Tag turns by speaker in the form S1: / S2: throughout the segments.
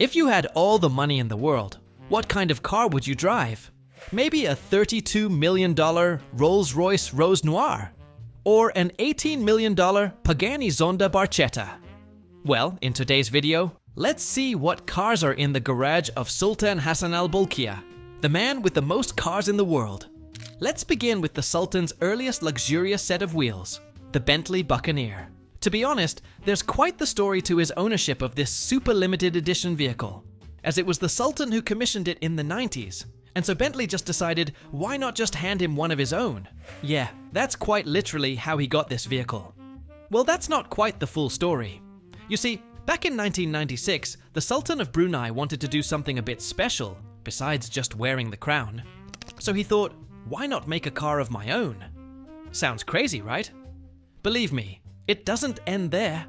S1: If you had all the money in the world, what kind of car would you drive? Maybe a $32 million Rolls-Royce Rose Noir? Or an $18 million Pagani Zonda Barchetta? Well, in today's video, let's see what cars are in the garage of Sultan Hassan Al Bolkiah, the man with the most cars in the world. Let's begin with the Sultan's earliest luxurious set of wheels, the Bentley Buccaneer. To be honest, there's quite the story to his ownership of this super limited edition vehicle, as it was the Sultan who commissioned it in the 90s, and so Bentley just decided, why not just hand him one of his own? Yeah, that's quite literally how he got this vehicle. Well, that's not quite the full story. You see, back in 1996, the Sultan of Brunei wanted to do something a bit special, besides just wearing the crown. So he thought, why not make a car of my own? Sounds crazy, right? Believe me, it doesn't end there.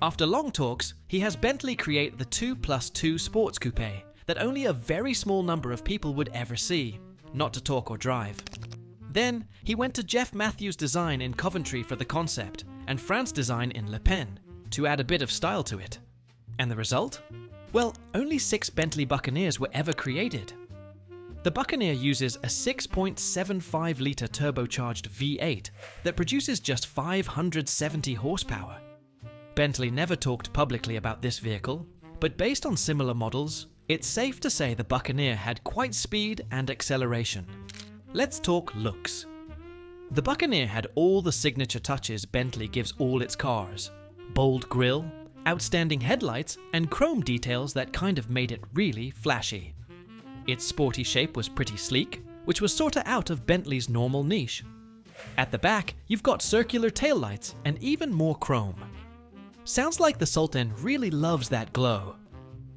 S1: After long talks, he has Bentley create the 2+2 Sports Coupe that only a very small number of people would ever see, not to talk or drive. Then, he went to Jeff Matthews Design in Coventry for the concept, and France Design in Le Pen, to add a bit of style to it. And the result? Well, only 6 Bentley Buccaneers were ever created. The Buccaneer uses a 6.75-litre turbocharged V8 that produces just 570 horsepower. Bentley never talked publicly about this vehicle, but based on similar models, it's safe to say the Buccaneer had quite speed and acceleration. Let's talk looks. The Buccaneer had all the signature touches Bentley gives all its cars. Bold grille, outstanding headlights, and chrome details that kind of made it really flashy. Its sporty shape was pretty sleek, which was sorta out of Bentley's normal niche. At the back, you've got circular taillights and even more chrome. Sounds like the Sultan really loves that glow.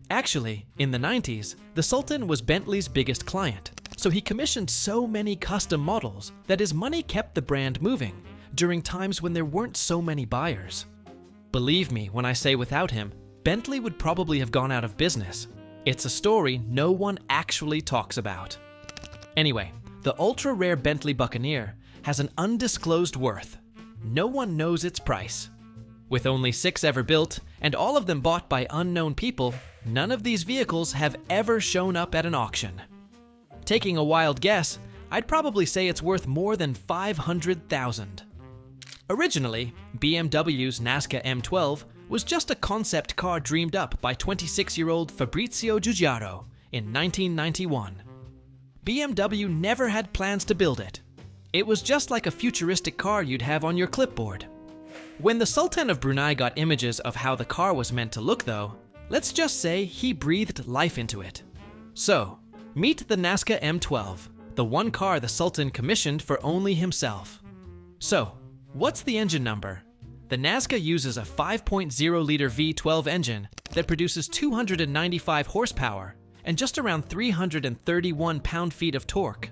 S1: Actually, in the 90s, the Sultan was Bentley's biggest client, so he commissioned so many custom models that his money kept the brand moving during times when there weren't so many buyers. Believe me when I say without him, Bentley would probably have gone out of business. It's a story no one actually talks about. Anyway, the ultra-rare Bentley Buccaneer has an undisclosed worth. No one knows its price. With only 6 ever built, and all of them bought by unknown people, none of these vehicles have ever shown up at an auction. Taking a wild guess, I'd probably say it's worth more than $500,000. Originally, BMW's Nazca M12 was just a concept car dreamed up by 26-year-old Fabrizio Giugiaro in 1991. BMW never had plans to build it. It was just like a futuristic car you'd have on your clipboard. When the Sultan of Brunei got images of how the car was meant to look though, let's just say he breathed life into it. So, meet the Nazca M12, the one car the Sultan commissioned for only himself. So, what's the engine number? The Nazca uses a 5.0-liter V12 engine that produces 295 horsepower and just around 331 pound-feet of torque.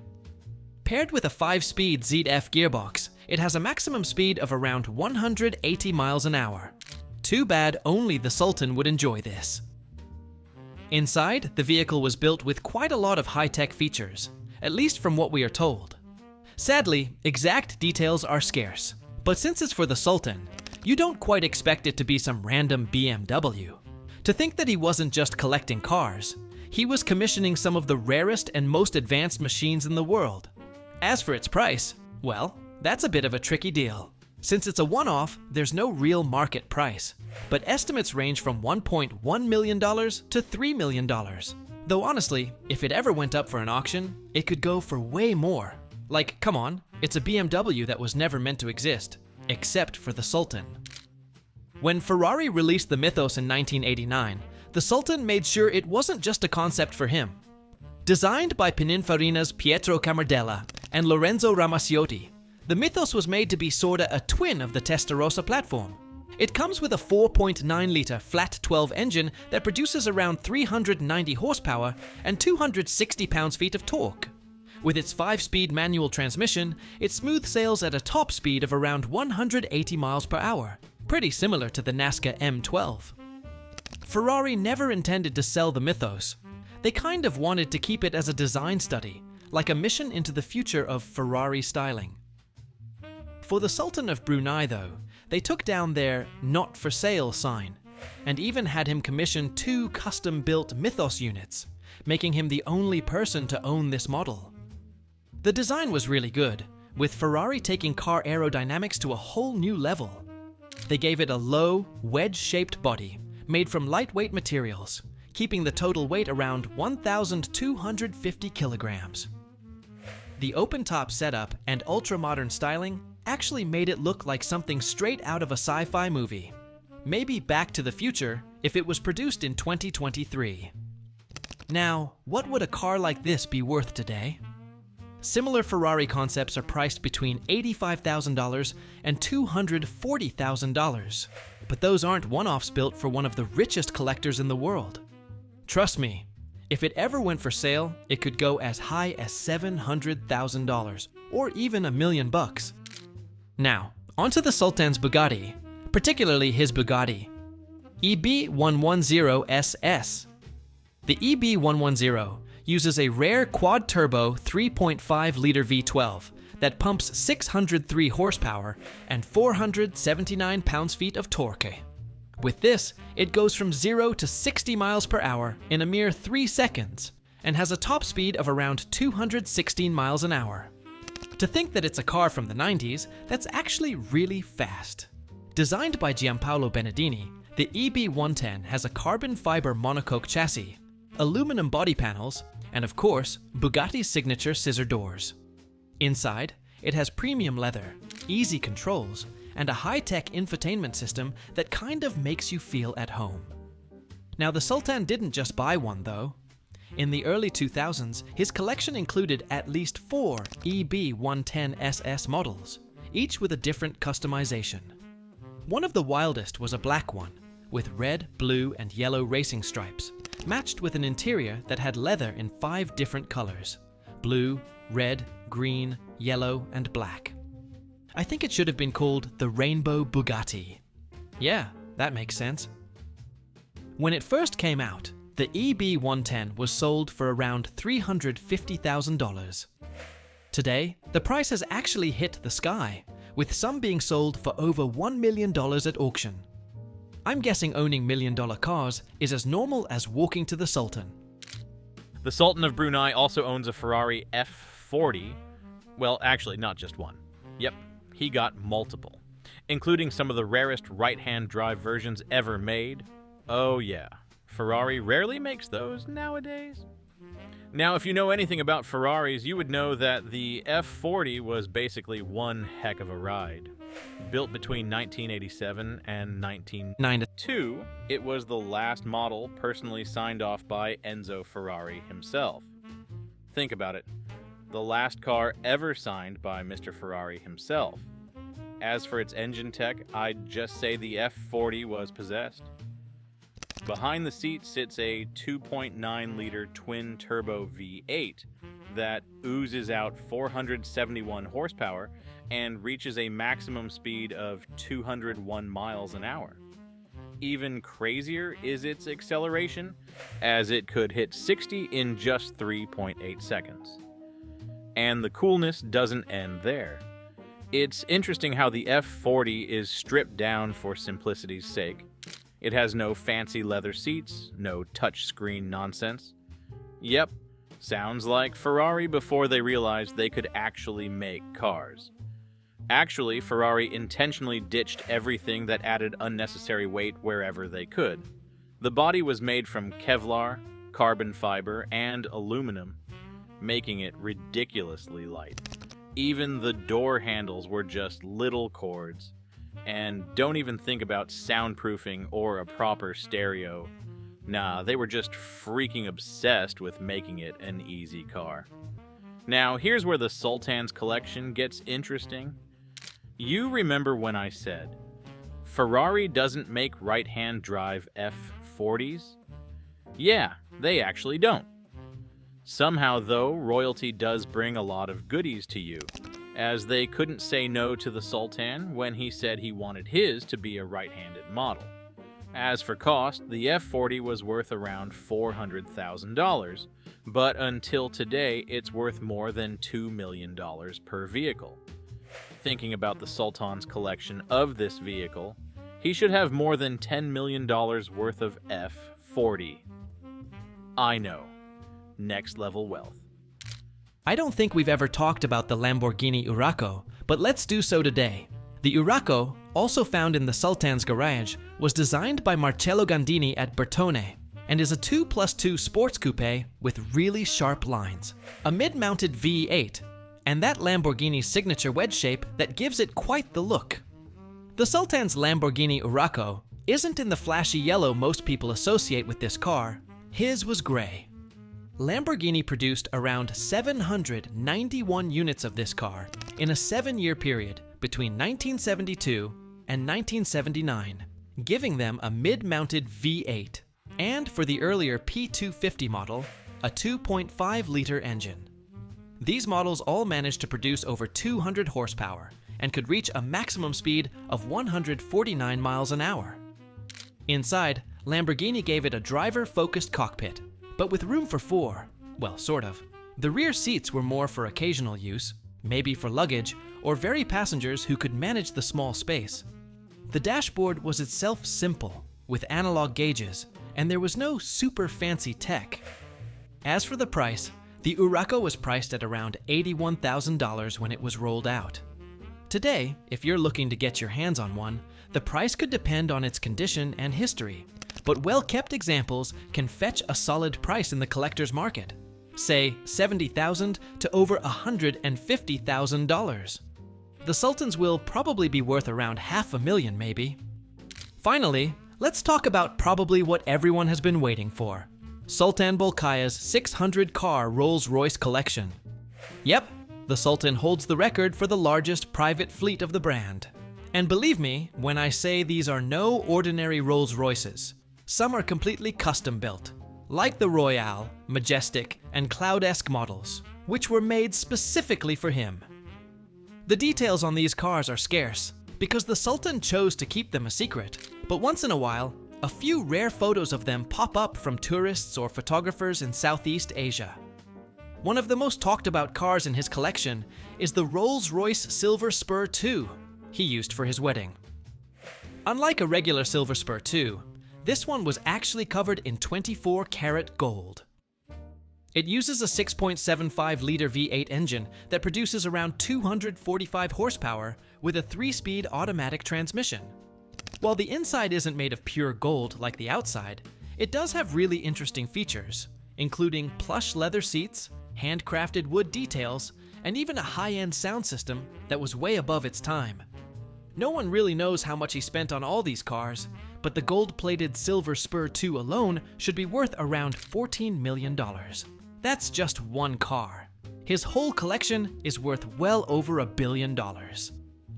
S1: Paired with a 5-speed ZF gearbox, it has a maximum speed of around 180 miles an hour. Too bad only the Sultan would enjoy this. Inside, the vehicle was built with quite a lot of high-tech features, at least from what we are told. Sadly, exact details are scarce, but since it's for the Sultan, you don't quite expect it to be some random BMW. To think that he wasn't just collecting cars, he was commissioning some of the rarest and most advanced machines in the world. As for its price, well, that's a bit of a tricky deal. Since it's a one-off, there's no real market price, but estimates range from $1.1 million to $3 million. Though honestly, if it ever went up for an auction, it could go for way more. Like, come on, it's a BMW that was never meant to exist, except for the Sultan. When Ferrari released the Mythos in 1989, the Sultan made sure it wasn't just a concept for him. Designed by Pininfarina's Pietro Camardella and Lorenzo Ramaciotti, the Mythos was made to be sorta a twin of the Testarossa platform. It comes with a 4.9-litre flat 12 engine that produces around 390 horsepower and 260 pounds-feet of torque. With its 5-speed manual transmission, it smooth sails at a top speed of around 180 miles per hour, pretty similar to the Nazca M12. Ferrari never intended to sell the Mythos. They kind of wanted to keep it as a design study, like a mission into the future of Ferrari styling. For the Sultan of Brunei though, they took down their "not for sale" sign and even had him commission 2 custom-built Mythos units, making him the only person to own this model. The design was really good, with Ferrari taking car aerodynamics to a whole new level. They gave it a low, wedge-shaped body, made from lightweight materials, keeping the total weight around 1,250 kilograms. The open-top setup and ultra-modern styling actually made it look like something straight out of a sci-fi movie. Maybe Back to the Future if it was produced in 2023. Now, what would a car like this be worth today? Similar Ferrari concepts are priced between $85,000 and $240,000, but those aren't one-offs built for one of the richest collectors in the world. Trust me, if it ever went for sale, it could go as high as $700,000 or even $1 million. Now, onto the Sultan's Bugatti, particularly his Bugatti, EB110SS. The EB110 uses a rare quad-turbo 3.5-liter V12 that pumps 603 horsepower and 479 pounds-feet of torque. With this, it goes from 0 to 60 miles per hour in a mere 3 seconds and has a top speed of around 216 miles an hour. To think that it's a car from the 90s, that's actually really fast. Designed by Giampaolo Benedini, the EB110 has a carbon fiber monocoque chassis, aluminum body panels, and of course, Bugatti's signature scissor doors. Inside, it has premium leather, easy controls, and a high-tech infotainment system that kind of makes you feel at home. Now, the Sultan didn't just buy one, though. In the early 2000s, his collection included at least 4 EB110SS models, each with a different customization. One of the wildest was a black one, with red, blue, and yellow racing stripes, matched with an interior that had leather in 5 different colors: blue, red, green, yellow, and black. I think it should have been called the Rainbow Bugatti. Yeah, that makes sense. When it first came out, the EB110 was sold for around $350,000. Today, the price has actually hit the sky, with some being sold for over $1 million at auction. I'm guessing owning million-dollar cars is as normal as walking to the Sultan.
S2: The Sultan of Brunei also owns a Ferrari F40. Well, actually, not just one. Yep, he got multiple, including some of the rarest right-hand drive versions ever made. Oh yeah, Ferrari rarely makes those nowadays. Now, if you know anything about Ferraris, you would know that the F40 was basically one heck of a ride. Built between 1987 and 1992, it was the last model personally signed off by Enzo Ferrari himself. Think about it. The last car ever signed by Mr. Ferrari himself. As for its engine tech, I'd just say the F40 was possessed. Behind the seat sits a 2.9-liter twin-turbo V8 that oozes out 471 horsepower and reaches a maximum speed of 201 miles an hour. Even crazier is its acceleration, as it could hit 60 in just 3.8 seconds. And the coolness doesn't end there. It's interesting how the F40 is stripped down for simplicity's sake. It has no fancy leather seats, no touchscreen nonsense. Yep, sounds like Ferrari before they realized they could actually make cars. Actually, Ferrari intentionally ditched everything that added unnecessary weight wherever they could. The body was made from Kevlar, carbon fiber, and aluminum, making it ridiculously light. Even the door handles were just little cords. And don't even think about soundproofing or a proper stereo. Nah, they were just freaking obsessed with making it an easy car. Now, here's where the Sultan's collection gets interesting. You remember when I said, Ferrari doesn't make right-hand drive F40s? Yeah, they actually don't. Somehow, though, royalty does bring a lot of goodies to you, as they couldn't say no to the Sultan when he said he wanted his to be a right-handed model. As for cost, the F40 was worth around $400,000, but until today it's worth more than $2 million per vehicle. Thinking about the Sultan's collection of this vehicle, He should have more than $10 million worth of F40. I know. Next level wealth.
S1: I don't think we've ever talked about the Lamborghini Huracan, but let's do so today. The Huracan, also found in the Sultan's garage, was designed by Marcello Gandini at Bertone and is a 2+2 sports coupe with really sharp lines, a mid-mounted V8, and that Lamborghini signature wedge shape that gives it quite the look. The Sultan's Lamborghini Huracan isn't in the flashy yellow most people associate with this car. His was gray. Lamborghini produced around 791 units of this car in a 7-year period between 1972 and 1979, giving them a mid-mounted V8, and for the earlier P250 model, a 2.5-liter engine. These models all managed to produce over 200 horsepower and could reach a maximum speed of 149 miles an hour. Inside, Lamborghini gave it a driver-focused cockpit, but with room for 4, well, sort of. The rear seats were more for occasional use, maybe for luggage, or very passengers who could manage the small space. The dashboard was itself simple, with analog gauges, and there was no super fancy tech. As for the price, the Huracan was priced at around $81,000 when it was rolled out. Today, if you're looking to get your hands on one, the price could depend on its condition and history, but well-kept examples can fetch a solid price in the collector's market, say $70,000 to over $150,000. The Sultans will probably be worth around $500,000 maybe. Finally, let's talk about probably what everyone has been waiting for. Sultan Bolkiah's 600-car Rolls-Royce collection. Yep, the Sultan holds the record for the largest private fleet of the brand. And believe me when I say these are no ordinary Rolls-Royces. Some are completely custom-built, like the Royale, Majestic, and Cloud-esque models, which were made specifically for him. The details on these cars are scarce, because the Sultan chose to keep them a secret, but once in a while, a few rare photos of them pop up from tourists or photographers in Southeast Asia. One of the most talked about cars in his collection is the Rolls-Royce Silver Spur 2 he used for his wedding. Unlike a regular Silver Spur 2, this one was actually covered in 24-karat gold. It uses a 6.75-liter V8 engine that produces around 245 horsepower with a 3-speed automatic transmission. While the inside isn't made of pure gold like the outside, it does have really interesting features, including plush leather seats, handcrafted wood details, and even a high-end sound system that was way above its time. No one really knows how much he spent on all these cars, but the gold-plated Silver Spur 2 alone should be worth around $14 million. That's just one car. His whole collection is worth well over $1 billion.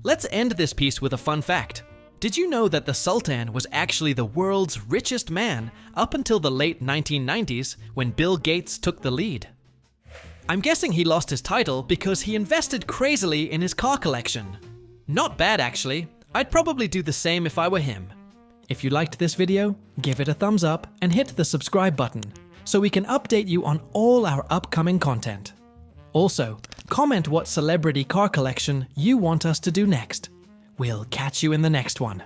S1: Let's end this piece with a fun fact. Did you know that the Sultan was actually the world's richest man up until the late 1990s when Bill Gates took the lead? I'm guessing he lost his title because he invested crazily in his car collection. Not bad actually. I'd probably do the same if I were him. If you liked this video, give it a thumbs up and hit the subscribe button so we can update you on all our upcoming content. Also, comment what celebrity car collection you want us to do next. We'll catch you in the next one.